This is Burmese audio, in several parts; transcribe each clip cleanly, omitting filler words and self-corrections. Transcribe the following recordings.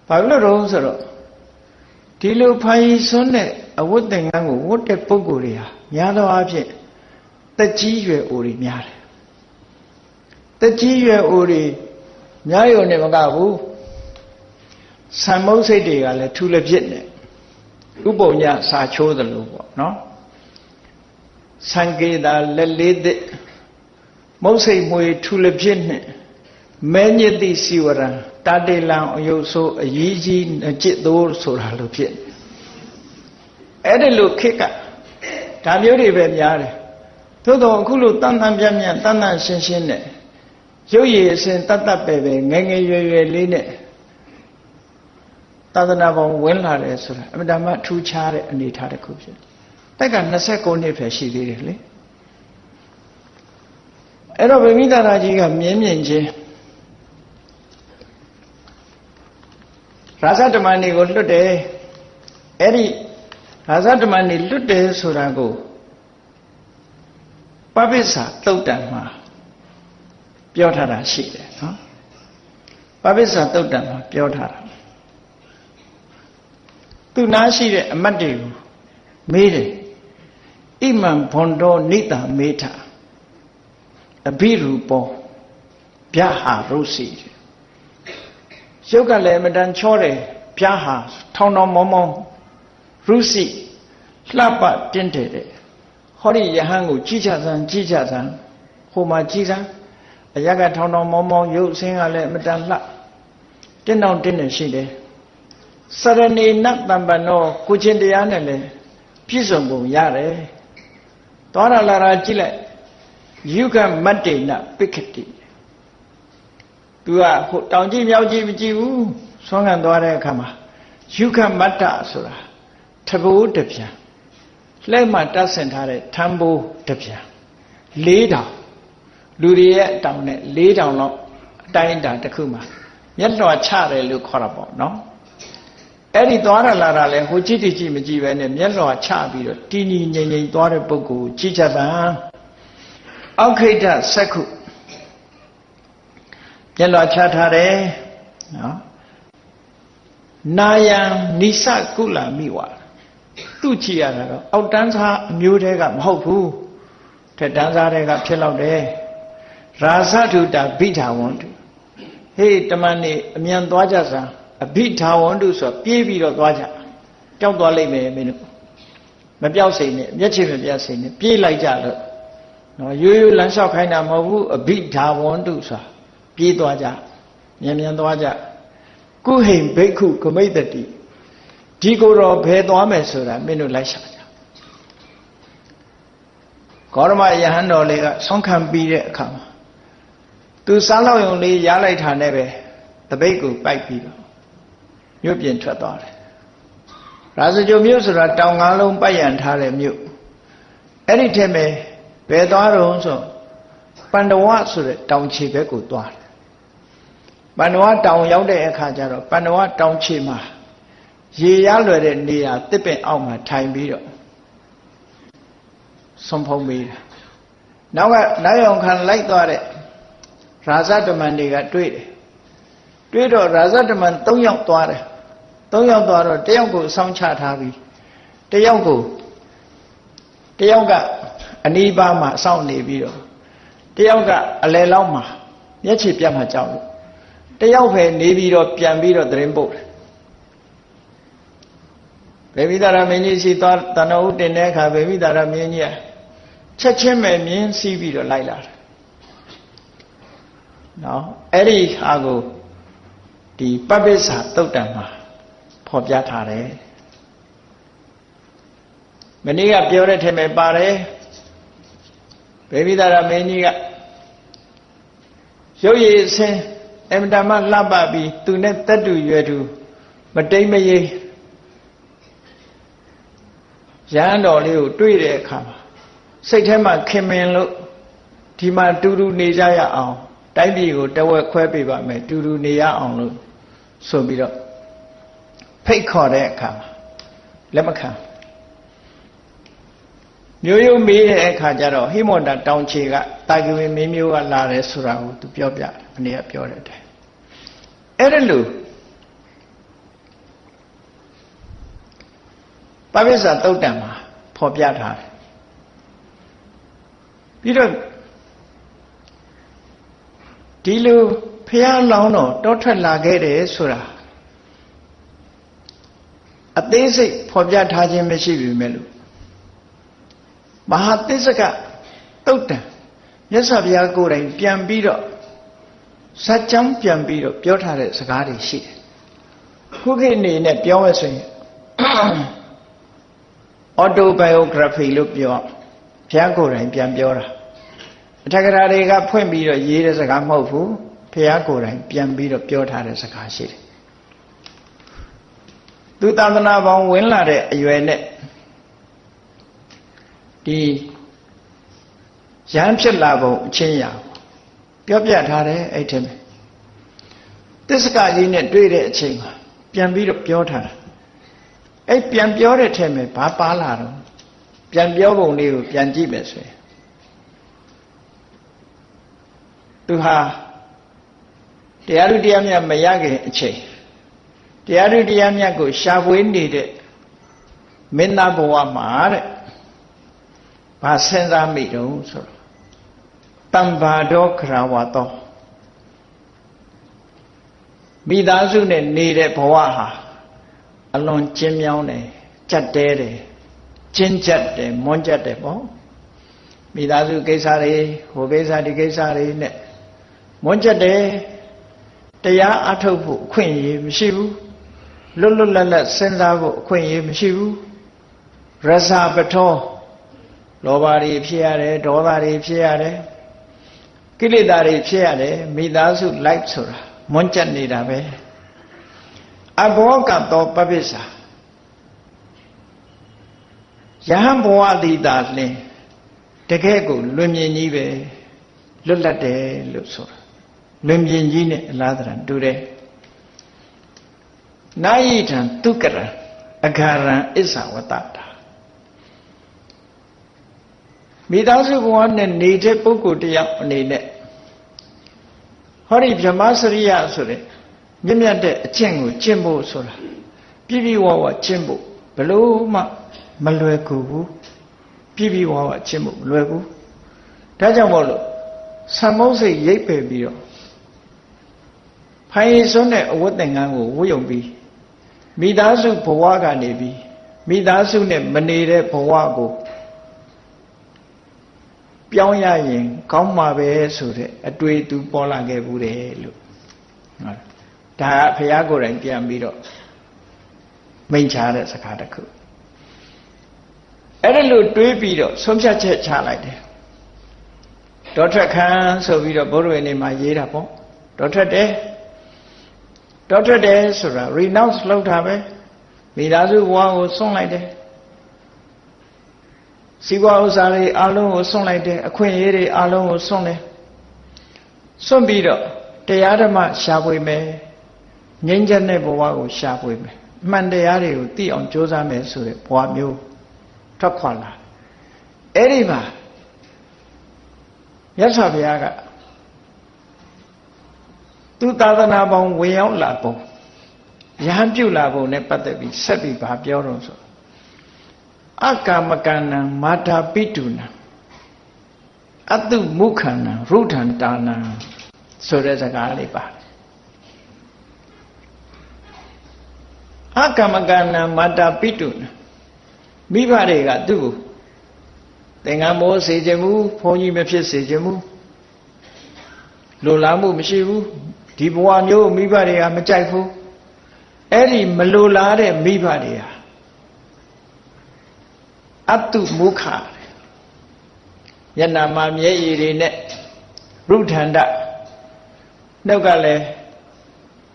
ဘာလို့တော့ဆိုတော့ဒီလိုဖိုင်စွန်းတဲ့အဝတ်သင်္ကန်းကိုဝတ်တဲ့ပုဂ္ဂိုလ်တွေဟာများသောအားဖြင့်တက်ကြီးရွယ်အိုတွေများတယ်တက်ကြီးရွယ်အိုတွေများရုံနဲ့မကဘူးဆံမုတ်စိတ်တွေကလည်းထူလက်ဖြစ်နေဥပုံညစာချိုးသလိုပေါ့နော်ဆံကေတာလက်လေးသစ်မုတ်စိတ်မွေထူလက်ဖြစ်နေမဲညစ်တိစီဝရံတာတေလံအယုတ်ဆိုးအကြီးကြီးအကျစ်သိုးဆိုတာလိုဖြစ်အဲ့ဒီလိုခေတ်ကဒါမျိုးတွေပဲများတယ်သို့တော့အခုလိုတန်တန်ပြန့်ပြန့်တန်တန်ရှင်းရှင်းနဲ့ရုပ်ရည်အစဉ်တတ်တတ်ပဲငယ်ငယ်ရွယ်ရွယ်လေးနဲ့သာသနာပေါ်ဝင်လာတယ်ဆိုတာအမှန်တမ်းထူးခြားတဲ့အနေအထားတစ်ခုဖြစ်တက်က29နှစ်ပဲရှိသေးတယ်လေအဲ့တော့ဗိမိသာရကြီးကမြင်ချင်းရာဇဓမ္မနေကိုလွတ်တယ်အဲ့ဒီရာဇဓမ္မနေလွတ်တယ်ဆိုတာကိုပပိစ္ဆာသုတ်တံမှာပြောထားတာရှိတယ်နော်ပပိစ္ဆာသုတ်တံမှာပြောထားတာသူနာရှိတဲ့အမတ်တွေကိုမေးတယ်ဣမံဘွန်တော်နိတာမေထအဘိရူပောဗျာဟာရုစီရုပ်ကလည်းအမတန်ချောတယ်ဗျာဟာထောင်းထောင်းမောင်းမောင်းရုစီလှပတင်းတယ်တဲ့ဟောဒီယဟန်ကိုကြည်ချစမ်းကြည်ချစမ်းဟိုမှာကြည်စမ်းအရကထောင်းထောင်းမောင်းမောင်းရုပ်ဆင်းကလည်းအမတန်လှတင်းတောင်တင်းနေရှိတယ်စရဏေနတ္တံပနောကိုချင်းတရားနဲ့လည်းပြည့်စုံပုံရတယ်သွားရလာတာကြည့်လိုက်ယုကမတ္တေနပိက္ခတိသူကဟိုတောင်ကြည့်မြောက်ကြည့်မကြည့်ဘူးဆွမ်းခံသွားတဲ့အခါမှာယုကမတ္တဆိုတာထဘိုးတစ်ပြန်လက်မှတတ်ဆင်ထားတဲ့ထံဘိုးတစ်ပြန်4000လူတွေရဲ့တောင်နဲ့4000လောက်အတိုင်းအတာတစ်ခုမှာမျက်လွှာချတယ်လို့ခေါ်တာပေါ့နော်အဲ့ဒီသွားရလာတာလဲဟိုကြည့်ကြည့်မကြည့်ပဲနဲ့မျက်လွှာချပြီးတော့တည်တည်ငြိမ်ငြိမ်သွားတဲ့ပုဂ္ဂိုလ်ကြည့်ချက်ပါအောက်ခိတ္တစက္ခုမျက်လွှာချထားတယ်နော်နာယံနိစကုလမိဝါသူ့ကြည့်ရတာတော့အောက်တန်းစားအမျိုးတွေကမဟုတ်ဘူးထက်တန်းစားတွေကဖြစ်လောက်တယ်ရာဇထုတာဘိဓာဝန္တုဟေးတမန်နေအမြန်သွားကြစမ်းအဘိဓာဝန္တုဆိုပြေးပြီးတော့သွားကြကြောက်သွားလိမ့်မယ်မင်းတို့မပြောက်စိန်နဲ့မျက်ခြေမပြတ်စိန်နဲ့ပြေးလိုက်ကြတော့နော်ရိုးရိုးလမ်းလျှောက်ခိုင်းတာမဟုတ်ဘူးအဘိဓာဝန္တုဆိုတာပြေးသွားကြမြန်သွားကြကုဟိံဘိက္ခုဂမိတ္တိဒီကိုယ်တော်ဘယ်သွားမယ်ဆိုတာမင်းတို့လိုက်ရှာကြဂေါရမယဟန်တော်လေးကဆုံးခံပြီးတဲ့အခါမှာသူစားလောက်ရုံလေးရားလိုက်တာနဲ့ပဲတပိတ်ကိုပိုက်ပြီးတော့မြို့ပြင်ထွက်သွားတယ်ရာဇဂိုမြို့ဆိုတာတောင်ငါးလုံးပိုက်ရန်ထားတဲ့မြို့အဲ့ဒီထဲမှာဘယ်သွားတော့ဆိုပန္ဒဝဆိုတဲ့တောင်ခြေဘက်ကိုသွားတယ်ပန္ဒဝတောင်ရောက်တဲ့အခါကျတော့ပန္ဒဝတောင်ခြေမှာရေရလွယ်တဲ့နေရာတစ်ပင်အောက်မှာထိုင်ပြီးတော့ဆုံးဖုံးပေးတယ်နောက်ကနောက်ရောင်ခံလိုက်သွားတဲ့ရာဇဓမ္မန်တွေကတွေ့တယ်တွေ့တော့ရာဇဓမ္မန်3ယောက်သွားတယ်3ယောက်သွားတော့တယောက်ကိုစောင့်ချထားပြီးတယောက်ကအနီးပါးမှာစောင့်နေပြီးတော့တယောက်ကအလယ်လောက်မှာမျက်ခြေပြတ်မှကြောက်လို့တယောက်ပဲနေပြီးတော့ပြန်ပြီးတော့သတင်းပို့တယ်ဗေမိသာရမင်းကြီးစီသွားတဏှုတင်တဲ့အခါဗေမိသာရမင်းကြီးချက်ချင်းပဲမြင်းစီးပြီးတော့လိုက်လာတယ်နော်အဲ့ဒီဟာကိုဒီပပိစ္ဆာသုတ်တံမှာဖော်ပြထားတယ်မနေ့ကပြောတဲ့ထဲမှာပါတယ်ဗေမိသာရမင်းကြီးကရုပ်ရည်အစဉ်အမတမလှပပြီးသူနဲ့တက်တူရွယ်တူမတိမ်မယိရဟန်းတော်လေးကိုတွေ့တဲ့အခါမှာစိတ်ထဲမှာခင်မင်လို့ဒီမှာတူတူနေကြရအောင်တိုင်းပြည်ကိုတဝက်ခွဲပေးပါမယ်တူတူနေရအောင်လို့ဆိုပြီးတော့ဖိတ်ခေါ်တဲ့အခါမှာလက်မခံမျိုးရိုးမေးတဲ့အခါကျတော့ဟိမန္တာတောင်ခြေကတာဂဝေမင်းမျိုးကလာတယ်ဆိုတာကိုသူပြောပြတယ်မနေ့ကပြောတဲ့အတိုင်းအဲ့ဒါလို့ ပိစ္ဆာသုတ်တံမှာဖော်ပြထားတယ်ပြီးတော့ဒီလိုဖះလောင်းတော်တောထွက်လာခဲ့တယ်ဆိုတာအသေးစိတ်ဖော်ပြထားခြင်းမရှိပြီမဲ့လို့မဟာသစ္စကသုတ်တံမြတ်စွာဘုရားကိုယ်တိုင်ပြန်ပြီးတော့ဇာတ်ကြောင်းပြန်ပြီးတော့ပြောထားတဲ့စကားတွေရှိတယ်ခုခေတ်အနေနဲ့ပြောရဆိုရင် autobiography လို့ပြောဘုရားကိုယ်တိုင်ပြန်ပြောတာအထက်ကရာတွေကဖွင့်ပြီးတော့ရေးတဲ့စကားမဟုတ်ဘူးဘုရားကိုယ်တိုင်ပြန်ပြီးတော့ပြောထားတဲ့စကားရှိတယ်သူသာသနာပေါင်းဝင်လာတဲ့အရွယ်နဲ့ဒီရဟန်းဖြစ်လာပုံအချင်းရာပြောပြထားတယ်အဲ့ထက်ပဲသစ္စကကြီးနဲ့တွေ့တဲ့အချိန်မှာပြန်ပြီးတော့ပြောထားတာအဲ့ပြန်ပြောတဲ့ထက်မှာဘာပါလာတော့ပြန်ပြောပုံလေးကိုပြန်ကြည့်မယ်ဆိုရင်သူဟာတရားဓုတရားမြတ်မရခင်အချိန်တရားဓုတရားမြတ်ကိုရှာဖွေနေတဲ့မင်းသားဘဝမှာတဲ့ဘာစဉ်းစားမိတုံးဆိုတော့တမ္ဘာဒေါခရဝတောမိသားစုနဲ့နေတဲ့ဘဝဟာအလွန်ကျဉ်းမြောင်းတယ်ကြက်တဲတယ်ကျဉ်းကြက်တယ်မွန်းကြက်တယ်ပေါ့မိသားစုကိစ္စတွေဟိုကိစ္စဒီကိစ္စတွေနဲ့မွန်းကြက်တယ်တရားအထုတ်ဖို့အခွင့်အရေးမရှိဘူးလွတ်လွတ်လပ်လပ်စဉ်းစားဖို့အခွင့်အရေးမရှိဘူးရဇာပထောလောဘတွေဖြစ်ရတယ်ဒေါသတွေဖြစ်ရတယ်ကိလေသာတွေဖြစ်ရတယ်မိသားစု life ဆိုတာမွန်းကြက်နေတာပဲအဘောကတောပပိစ္ဆာယဟန်ဘဝတိတာလင်းတကယ်ကိုလွင်မြင်ကြီးပဲလွတ်လပ်တယ်လို့ဆိုတာလွင်မြင်ကြီးနဲ့အလားတန်တူတယ်နာယိထံတုကရံအဂါရံအစ္ဆဝတ္တတာမိသားစုဘဝနဲ့နေတဲ့ပုဂ္ဂိုလ်တယောက်အနေနဲ့ဟောဒီဗြဟ္မစရိယဆိုတဲ့မြင့်မြတ်တဲ့အကျင့်ကိုကျင့်ဖို့ဆိုတာပြည့်ပြည့်ဝဝကျင့်ဖို့ဘလို့မှမလွယ်ကူဘူးပြည့်ပြည့်ဝဝကျင့်ဖို့မလွယ်ဘူးဒါကြောင့်မို့လို့သံမုတ်စိတ်ရိပ်ပယ်ပြီးတော့ဖိုင်စွန်းတဲ့အဝတ်သင်္ကန်းကိုဝတ်ယုံပြီးမိသားစုဘဝကနေပြီးမိသားစုနဲ့မနေတဲ့ဘဝကိုပြောင်းရရင်ကောင်းမှာပဲဆိုတဲ့အတွေ့အကြုံပေါ်လာခဲ့ဘူးတယ်လို့ဒါကဘုရားကိုယ်တိုင်ပြန်ပြီးတော့မိန့်ချတဲ့စကားတစ်ခုအဲ့ဒါလို့တွေးပြီးတော့ဆုံးဖြတ်ချက်ချလိုက်တယ်ဒေါထက်ခန်းဆိုပြီးတော့ဘုရားဝင်နေမှာရေးတာပေါ့ဒေါထက်တယ်ဆိုတာ renounce လုပ်တာပဲမိသားစုဘဝကိုဆွန့်လိုက်တယ်စီးပွားဥစ္စာတွေအလုံးကိုဆွန့်လိုက်တယ်အခွင့်အရေးတွေအလုံးကိုဆွန့်တယ်ဆွန့်ပြီးတော့တရားဓမ္မရှာဖွေမယ်ငြိမ်းချမ်းတဲ့ဘဝကိုရှာဖွေမယ်အမှန်တရားတွေကိုသိအောင်ကြိုးစားမယ်ဆိုတဲ့ဘဝမျိုးထွက်ခွာလာအဲ့ဒီမှာမြတ်စွာဘုရားကသူသာသနာပေါင်းဝင်ရောက်လာပုံရဟန်းပြုလာပုံနဲ့ပတ်သက်ပြီးဆက်ပြီးဘာပြောတော့ဆိုအကာမကဏံမာတာပိတုနံအတုမုခန္နံရုထံတာနံဆိုတဲ့စကားလေးပါအကာမကဏံမာတာပိတုနံမိဘတွေကသူ့ကိုသင်္ကန်းမိုးစေခြင်းမူဘုန်းကြီးမဖြစ်စေခြင်းမူလိုလားမှုမရှိဘူးဒီဘဝမျိုးမိဘတွေကမကြိုက်ဘူးအဲ့ဒီမလိုလားတဲ့မိဘတွေဟာအတုမုခမျက်နှာမှာမျက်ရည်တွေနဲ့ရုထန္တနှုတ်ကလည်း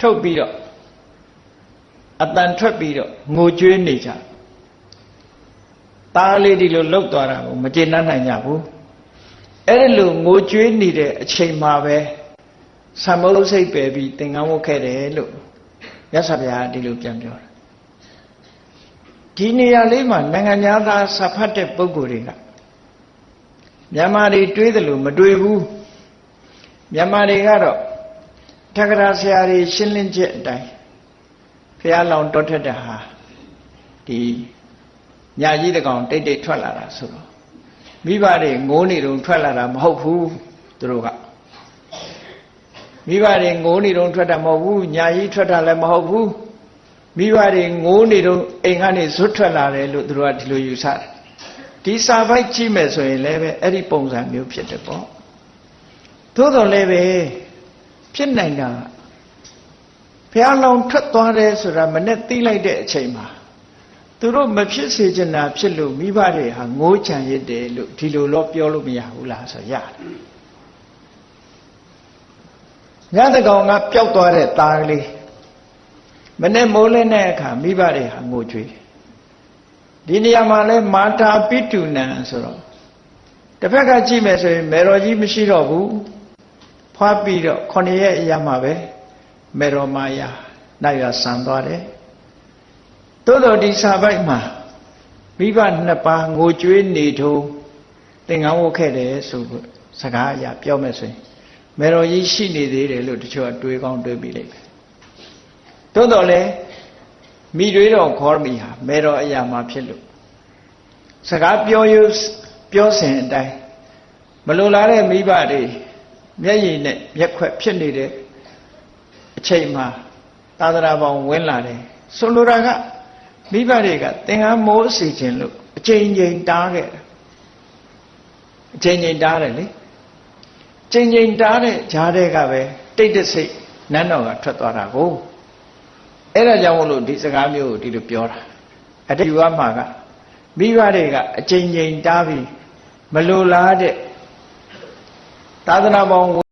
ထုတ်ပြီးတော့အတန်ထွက်ပြီးတော့ငိုကြွေးနေကြသားလေးဒီလိုလှုပ်သွားတာကိုမကျေနပ်နိုင်ကြဘူးအဲ့ဒီလိုငိုကြွေးနေတဲ့အချိန်မှာပဲသံမုတ်စိတ်ပယ်ပြီးသင်္ကန်းဝတ်ခဲ့တယ်လို့မြတ်စွာဘုရားဒီလိုပြန်ပြောတာဒီနေရာလေးမှာနိုင်ငံသားစာဖတ်တဲ့ပုဂ္ဂိုလ်တွေကမြန်မာတွေတွေးတယ်လို့မတွေးဘူးမြန်မာတွေကတော့ထက္ကရာဆရာတွေရှင်းလင်းချက်အတိုင်းဘုရားလောင်တော်ထက်တဲ့ဟာဒီ ညာကြီးတကောင်တိတ်တိတ်ထွက်လာတာဆိုတော့မိဘတွေငိုးနေတုံထွက်လာတာမဟုတ်ဘူးသူတို့ကမိဘတွေငိုးနေတုံထွက်တာမဟုတ်ဘူးညာကြီးထွက်တာလည်းမဟုတ်ဘူးမိဘတွေငိုးနေတုံအိမ်ကနေဇွတ်ထွက်လာတယ်လို့သူတို့ကဒီလိုယူဆတယ်ဒီစာပိုက်ကြည့်မယ်ဆိုရင်လည်းပဲအဲ့ဒီပုံစံမျိုးဖြစ်တယ်ပေါ့သို့တော်လည်းပဲဖြစ်နိုင်တာဘုရားလောင်းထွက်သွားတယ်ဆိုတာမနဲ့သိလိုက်တဲ့အချိန်မှာသူတို့မဖြစ်စေချင်တာဖြစ်လို့မိဘတွေဟာငိုးချံရစ်တယ်လို့ဒီလိုတော့ပြောလို့မရဘူးလားဆိုရတယ်ညတကောင်ကပျောက်သွားတဲ့သားကလေးမနဲ့မိုးလင်းတဲ့အခါမိဘတွေဟာငိုကြွေးတယ်ဒီနေရာမှာလဲမာတာပိတုနံဆိုတော့တစ်ဖက်ကကြည့်မယ်ဆိုရင်မေတော်ကြီးမရှိတော့ဘူးဖွားပြီးတော့9ရက်အရာမှာပဲမေတော်မာယာနိုင်ရဆန်သွားတယ်တိုးတော်ဒီစာပိုက်မှာမိဘနှစ်ပါးငိုကြွေးနေထုံးသင်္ကန်းဝတ်ခဲ့တယ်ဆိုပြီးစကားအရာပြောမယ်ဆိုရင်မေတော်ကြီးရှိနေသေးတယ်လို့တချို့အတွေးကောင်းတွေးပြီးလိုက်ပဲတိုးတော်လဲမိတွေတော်ခေါ်မိဟာမေတော်အရာမှာဖြစ်လို့စကားပြောစဉ်အတိုင်းမလိုလားတဲ့မိဘတွေမျက်ရည်နဲ့မျက်ခွက်ဖြစ်နေတဲ့အချိန်မှာသာသနာပေါင်းဝင်လာတယ်ဆိုလိုတာကမိဘတွေကသင်္ကန်းမိုးစီခြင်းလို့အချိန်ချင်းတားခဲ့တယ်အချိန်ချင်းတားတယ်လေချိန်ချင်းတားတဲ့ဂျားတွေကပဲတိတ်တဆိတ်နန်းတော်ကထွက်သွားတာကိုအဲ့ဒါကြောင့်မို့လို့ဒီစကားမျိုးကိုဒီလိုပြောတာအတူအမှာကမိဘတွေကအချိန်ချင်းတားပြီးမလိုလားတဲ့သာသနာပေါင်း